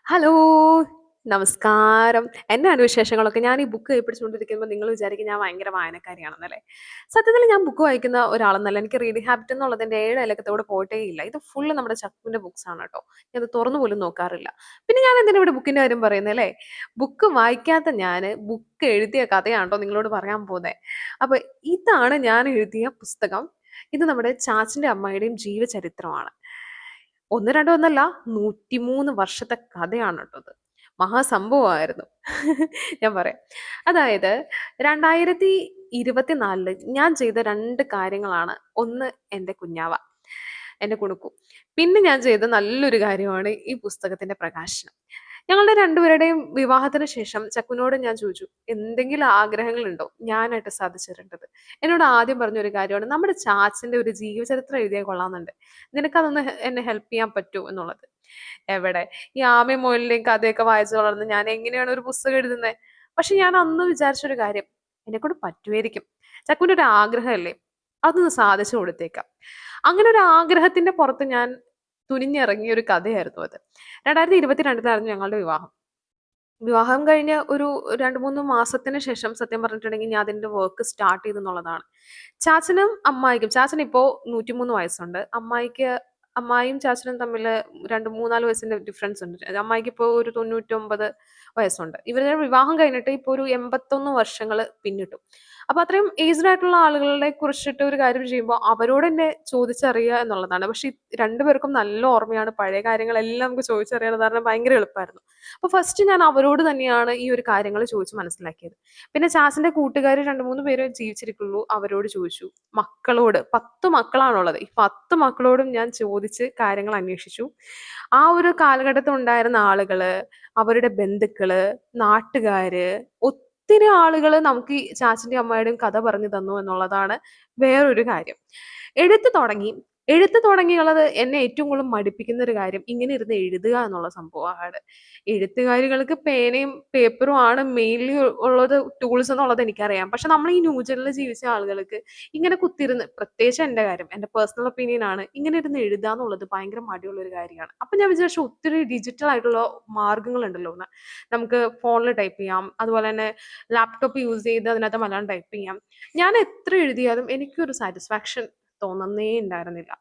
Hello! നമസ്കാരം. എന്നാണ് വിശേഷങ്ങളൊക്കെ? ഞാൻ ഈ ബുക്ക് കൈപ്പിടിച്ചുകൊണ്ടിരിക്കുമ്പോൾ നിങ്ങൾ വിചാരിക്കും ഞാൻ ഭയങ്കര വായനക്കാരിയാണെന്നല്ലേ? സത്യത്തിൽ ഞാൻ ബുക്ക് വായിക്കുന്ന ഒരാളൊന്നല്ല. എനിക്ക് റീഡിംഗ് ഹാബിറ്റ് എന്നുള്ളതിന്റെ 7 അയലക്കത്തോടെ പോയിട്ടേ ഇല്ല. ഇത് ഫുള്ള് നമ്മുടെ ചക്കുവിന്റെ ബുക്സ് ആണ് കേട്ടോ. ഞാനത് തുറന്നു പോലും നോക്കാറില്ല. പിന്നെ ഞാൻ എന്തിനാ ഇവിടെ ബുക്കിന്റെ കാര്യം പറയുന്നത് അല്ലേ? ബുക്ക് വായിക്കാത്ത ഞാന് ബുക്ക് എഴുതിയ കഥയാണ് ട്ടോ നിങ്ങളോട് പറയാൻ പോകുന്നേ. അപ്പൊ ഇതാണ് ഞാൻ എഴുതിയ പുസ്തകം. ഇത് നമ്മുടെ ചാച്ചന്റെ അമ്മായിയുടെയും ജീവചരിത്രമാണ്. 1, 2 ഒന്നല്ല 103 വർഷത്തെ കഥയാണ് ട്ടോ ഇത്. മഹാസംഭവമായിരുന്നു. ഞാൻ പറയാം. അതായത് 2024 ഞാൻ ചെയ്ത 2 കാര്യങ്ങളാണ്. ഒന്ന് എന്റെ കുഞ്ഞാവ, എന്റെ കുണുക്കു. പിന്നെ ഞാൻ ചെയ്ത നല്ലൊരു കാര്യമാണ് ഈ പുസ്തകത്തിന്റെ പ്രകാശനം. ഞങ്ങളുടെ രണ്ടുപേരുടെയും വിവാഹത്തിന് ശേഷം ചക്കുനോട് ഞാൻ ചോദിച്ചു, എന്തെങ്കിലും ആഗ്രഹങ്ങളുണ്ടോ ഞാനായിട്ട് സാധിച്ചു തരേണ്ടത്? എന്നോട് ആദ്യം പറഞ്ഞൊരു കാര്യമാണ്, നമ്മുടെ ചാച്ചന്റെ ഒരു ജീവചരിത്രം എഴുതിയാൽ കൊള്ളാമെന്നുണ്ട്. നിനക്കതൊന്ന് എന്നെ ഹെൽപ്പ് ചെയ്യാൻ പറ്റുമോ എന്നുള്ളത്. എവിടെ ഈ ആമയും മുയലിന്റെയും കഥയൊക്കെ വായിച്ചു വളർന്ന് ഞാൻ എങ്ങനെയാണ് ഒരു പുസ്തകം എഴുതുന്നത്? പക്ഷെ ഞാൻ അന്ന് വിചാരിച്ചൊരു കാര്യം, എന്നെക്കൊണ്ട് പറ്റുമായിരിക്കും. ചക്കുവിന്റെ ഒരു ആഗ്രഹമല്ലേ, അതൊന്ന് സാധിച്ചു കൊടുത്തേക്കാം. അങ്ങനെ ഒരു ആഗ്രഹത്തിന്റെ പുറത്ത് ഞാൻ തുനിഞ്ഞിറങ്ങിയ ഒരു കഥയായിരുന്നു അത്. 2022 ഞങ്ങളുടെ വിവാഹം. വിവാഹം കഴിഞ്ഞ് ഒരു 2, 3 മാസത്തിന് ശേഷം സത്യം പറഞ്ഞിട്ടുണ്ടെങ്കിൽ ഞാൻ അതിന്റെ വർക്ക് സ്റ്റാർട്ട് ചെയ്തെന്നുള്ളതാണ്. ചാച്ചനും അമ്മായിക്കും ചാച്ചനിപ്പോ 103 വയസ്സുണ്ട്. അമ്മായിയും ചാച്ചനും തമ്മില് 2, 3, 4 വയസ്സിന്റെ ഡിഫറൻസ് ഉണ്ട്. അമ്മായിക്ക് ഇപ്പോ ഒരു 99 വയസ്സുണ്ട്. ഇവരുടെ വിവാഹം കഴിഞ്ഞിട്ട് ഇപ്പൊ ഒരു 81 വർഷങ്ങള് പിന്നിട്ടു. അപ്പൊ അത്രയും ഏജ്ഡ് ആയിട്ടുള്ള ആളുകളെ കുറിച്ചിട്ട് ഒരു കാര്യം ചെയ്യുമ്പോൾ അവരോട് തന്നെ ചോദിച്ചറിയുക എന്നുള്ളതാണ്. പക്ഷെ 2 പേർക്കും നല്ല ഓർമ്മയാണ്. പഴയ കാര്യങ്ങളെല്ലാം നമുക്ക് ചോദിച്ചറിയാൻ കാരണം ഭയങ്കര എളുപ്പമായിരുന്നു. അപ്പൊ ഫസ്റ്റ് ഞാൻ അവരോട് തന്നെയാണ് ഈ ഒരു കാര്യങ്ങൾ ചോദിച്ച് മനസ്സിലാക്കിയത്. പിന്നെ ചാച്ചന്റെ കൂട്ടുകാർ 2, 3 പേര് ജീവിച്ചിരിക്കുള്ളൂ. അവരോട് ചോദിച്ചു. മക്കളോട് 10 മക്കളാണുള്ളത്. ഈ 10 മക്കളോടും ഞാൻ ചോദിച്ച് കാര്യങ്ങൾ അന്വേഷിച്ചു. ആ ഒരു കാലഘട്ടത്തിൽ ഉണ്ടായിരുന്ന ആളുകള്, അവരുടെ ബന്ധുക്കള്, നാട്ടുകാര്, ഒത്തിരി ആളുകള് നമുക്ക് ഈ ചാച്ചന്റെയും അമ്മായിയുടെയും കഥ പറഞ്ഞു തന്നു എന്നുള്ളതാണ് വേറൊരു കാര്യം. എഴുത്ത് തുടങ്ങി. എഴുത്ത് തുടങ്ങിയുള്ളത് എന്നെ ഏറ്റവും കൂടുതൽ മടുപ്പിക്കുന്ന ഒരു കാര്യം ഇങ്ങനെ ഇരുന്ന് എഴുതുക എന്നുള്ള സംഭവമാണ്. എഴുത്തുകാരികൾക്ക് പേനയും പേപ്പറും ആണ് മെയിൻലി ഉള്ളത് ടൂൾസ് എന്നുള്ളത് എനിക്കറിയാം. പക്ഷെ നമ്മൾ ഈ ന്യൂജനിൽ ജീവിച്ച ആളുകൾക്ക് ഇങ്ങനെ കുത്തിയിരുന്ന്, പ്രത്യേകിച്ച് എന്റെ കാര്യം, എന്റെ പേഴ്സണൽ ഒപ്പീനിയൻ ആണ്, ഇങ്ങനെ ഇരുന്ന് എഴുതുക എന്നുള്ളത് ഭയങ്കര മടിയുള്ള ഒരു കാര്യമാണ്. അപ്പൊ ഞാൻ വിചാരിച്ചു ഒത്തിരി ഡിജിറ്റൽ ആയിട്ടുള്ള മാർഗ്ഗങ്ങളുണ്ടല്ലോ എന്ന്. നമുക്ക് ഫോണിൽ ടൈപ്പ് ചെയ്യാം, അതുപോലെ തന്നെ ലാപ്ടോപ്പ് യൂസ് ചെയ്ത് അതിനകത്ത് മലയാളം ടൈപ്പ് ചെയ്യാം. ഞാൻ എത്ര എഴുതിയാലും എനിക്കൊരു സാറ്റിസ്ഫാക്ഷൻ തോന്നുന്നേ ഉണ്ടായിരുന്നില്ല.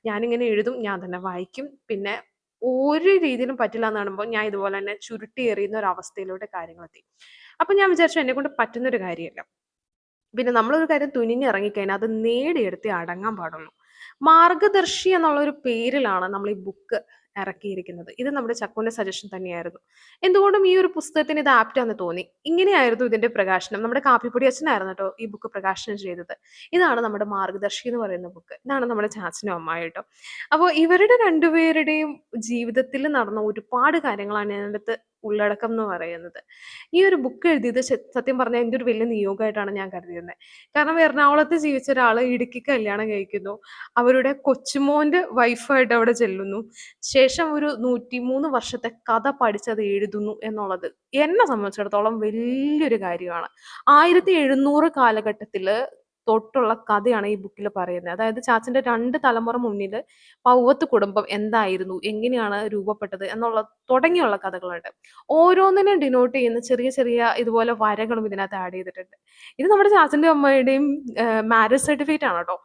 ഞാനിങ്ങനെ എഴുതും, ഞാൻ തന്നെ വായിക്കും. പിന്നെ ഒരു രീതിയിലും പറ്റില്ല എന്ന് കാണുമ്പോൾ ഞാൻ ഇതുപോലെ തന്നെ ചുരുട്ടി എറിയുന്ന ഒരു അവസ്ഥയിലോട്ട് കാര്യങ്ങളെത്തി. അപ്പൊ ഞാൻ വിചാരിച്ചു എന്നെ കൊണ്ട് പറ്റുന്ന ഒരു കാര്യമല്ല. പിന്നെ നമ്മളൊരു കാര്യം തുനിഞ്ഞിറങ്ങിക്കഴിഞ്ഞാൽ അത് നേടിയെടുത്തേ അടങ്ങാൻ പാടുള്ളൂ. മാർഗദർശി എന്നുള്ള ഒരു പേരിലാണ് നമ്മൾ ഈ ബുക്ക് ഇറക്കിയിരിക്കുന്നത്. ഇത് നമ്മുടെ ചക്കുവിന്റെ സജഷൻ തന്നെയായിരുന്നു. എന്തുകൊണ്ടും ഈ ഒരു പുസ്തകത്തിന് ഇത് ആപ്റ്റാന്ന് തോന്നി. ഇങ്ങനെയായിരുന്നു ഇതിന്റെ പ്രകാശനം. നമ്മുടെ കാപ്പിപ്പൊടി അച്ഛനായിരുന്നു കേട്ടോ ഈ ബുക്ക് പ്രകാശനം ചെയ്തത്. ഇതാണ് നമ്മുടെ മാർഗദർശി എന്ന് പറയുന്ന ബുക്ക്. ഇതാണ് നമ്മുടെ ചാച്ചനും അമ്മായും ട്ടോ. അപ്പോൾ ഇവരുടെ രണ്ടുപേരുടെയും ജീവിതത്തിൽ നടന്ന ഒരുപാട് കാര്യങ്ങളാണ് ഇതിനകത്ത് ഉള്ളടക്കം എന്ന് പറയുന്നത്. ഈ ഒരു ബുക്ക് എഴുതിയത് സത്യം പറഞ്ഞാൽ എൻ്റെ ഒരു വലിയ നിയോഗമായിട്ടാണ് ഞാൻ കരുതിയിരുന്നത്. കാരണം എറണാകുളത്ത് ജീവിച്ച ഒരാള് ഇടുക്കിക്ക് കല്യാണം കഴിക്കുന്നു. അവരുടെ കൊച്ചുമോന്റെ വൈഫായിട്ട് അവിടെ ചെല്ലുന്നു. ശേഷം ഒരു 103 വർഷത്തെ കഥ പഠിച്ചത് എഴുതുന്നു എന്നുള്ളത് എന്നെ സംബന്ധിച്ചിടത്തോളം വലിയൊരു കാര്യമാണ്. 1700 കാലഘട്ടത്തില് തൊട്ടുള്ള കഥയാണ് ഈ ബുക്കിൽ പറയുന്നത്. അതായത് ചാച്ചന്റെ 2 തലമുറ മുന്നില് പൗവത്ത് കുടുംബം എന്തായിരുന്നു, എങ്ങനെയാണ് രൂപപ്പെട്ടത് എന്നുള്ള തുടങ്ങിയുള്ള കഥകളുണ്ട്. ഓരോന്നിനും ഡിനോട്ട് ചെയ്യുന്ന ചെറിയ ചെറിയ ഇതുപോലെ വരകളും ഇതിനകത്ത് ആഡ് ചെയ്തിട്ടുണ്ട്. ഇത് നമ്മുടെ ചാച്ചന്റെയും അമ്മയുടെയും മാരേജ് സർട്ടിഫിക്കറ്റ് ആണ് കേട്ടോ.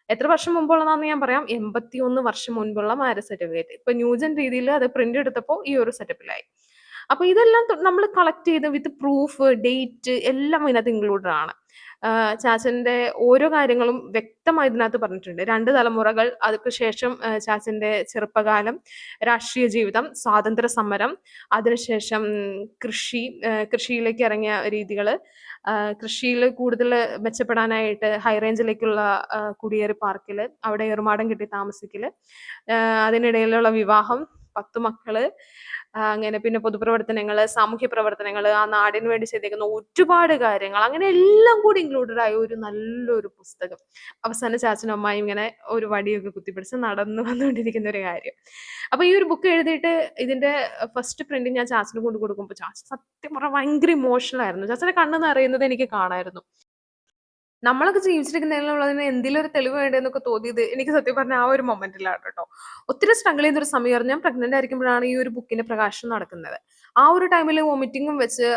എത്ര വർഷം മുമ്പുള്ളതാന്ന് ഞാൻ പറയാം. 81 വർഷം മുൻപുള്ള മാരേജ് സർട്ടിഫിക്കറ്റ്. ഇപ്പൊ ന്യൂജൻ രീതിയിൽ അത് പ്രിന്റ് എടുത്തപ്പോൾ ഈ ഒരു സെറ്റപ്പിലായി. അപ്പൊ ഇതെല്ലാം നമ്മൾ കളക്ട് ചെയ്ത് വിത്ത് പ്രൂഫ്, ഡേറ്റ് എല്ലാം ഇതിനകത്ത് ഇൻക്ലൂഡഡ് ആണ്. ചാച്ചന്റെ ഓരോ കാര്യങ്ങളും വ്യക്തമായി ഇതിനകത്ത് പറഞ്ഞിട്ടുണ്ട്. 2 തലമുറകൾ, അതിക്ക് ശേഷം ചാച്ചന്റെ ചെറുപ്പകാലം, രാഷ്ട്രീയ ജീവിതം, സ്വാതന്ത്ര്യ സമരം, അതിനുശേഷം കൃഷി, കൃഷിയിലേക്ക് ഇറങ്ങിയ രീതികള്, കൃഷിയിൽ കൂടുതൽ മെച്ചപ്പെടാനായിട്ട് ഹൈ റേഞ്ചിലേക്കുള്ള കുടിയേറി പാർക്കല്, അവിടെ ഏറുമാടം കിട്ടി താമസിക്കല്, അതിനിടയിലുള്ള വിവാഹം, 10 മക്കള്, അങ്ങനെ പിന്നെ പൊതുപ്രവർത്തനങ്ങള്, സാമൂഹ്യ പ്രവർത്തനങ്ങള്, ആ നാടിന് വേണ്ടി ചെയ്തേക്കുന്ന ഒരുപാട് കാര്യങ്ങൾ, അങ്ങനെ എല്ലാം കൂടി ഇൻക്ലൂഡഡ് ആയ ഒരു നല്ലൊരു പുസ്തകം. അവസാനം ചാച്ചനും അമ്മായും ഇങ്ങനെ ഒരു വടിയൊക്കെ കുത്തിപ്പിടിച്ച് നടന്നു വന്നുകൊണ്ടിരിക്കുന്ന ഒരു കാര്യം. അപ്പൊ ഈ ഒരു ബുക്ക് എഴുതിയിട്ട് ഇതിന്റെ ഫസ്റ്റ് പ്രിന്റ് ഞാൻ ചാച്ചന് കൊണ്ട് കൊടുക്കുമ്പോൾ ചാച്ചൻ സത്യം പറഞ്ഞാൽ ഭയങ്കര ഇമോഷണൽ ആയിരുന്നു. ചാച്ചന്റെ കണ്ണ് നിറയുന്നത് എനിക്ക് കാണായിരുന്നു. നമ്മളൊക്കെ ജീവിച്ചിരിക്കുന്നതിലുള്ളതിന് എന്തെങ്കിലും ഒരു തെളിവ് വേണ്ടേന്നൊക്കെ തോന്നിയത് എനിക്ക് സത്യം പറഞ്ഞാ ആ ഒരു മൊമെന്റിലാണ് കേട്ടോ. ഒത്തിരി സ്ട്രഗിൾ ചെയ്തൊരു സമയമായിരുന്നു. ഞാൻ പ്രഗ്നന്റ് ആയിരിക്കുമ്പോഴാണ് ഈ ഒരു ബുക്കിന്റെ പ്രകാശനം നടക്കുന്നത്. ആ ഒരു ടൈമില് വൊമിറ്റിങ്ങും വെച്ച്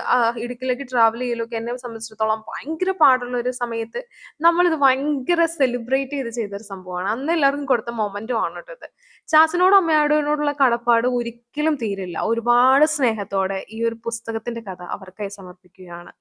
ഇടുക്കിയിലേക്ക് ട്രാവൽ ചെയ്യലൊക്കെ എന്നെ സംബന്ധിച്ചിടത്തോളം ഭയങ്കര പാടുള്ള ഒരു സമയത്ത് നമ്മളിത് ഭയങ്കര സെലിബ്രേറ്റ് ചെയ്തൊരു സംഭവമാണ്. അന്ന് എല്ലാവർക്കും കൊടുത്ത മൊമെന്റും ആണ് ട്ടോ ഇത്. ചാച്ചനോടും അമ്മയോടിനോടുള്ള കടപ്പാട് ഒരിക്കലും തീരില്ല. ഒരുപാട് സ്നേഹത്തോടെ ഈ ഒരു പുസ്തകത്തിന്റെ കഥ അവർക്കായി സമർപ്പിക്കുകയാണ്.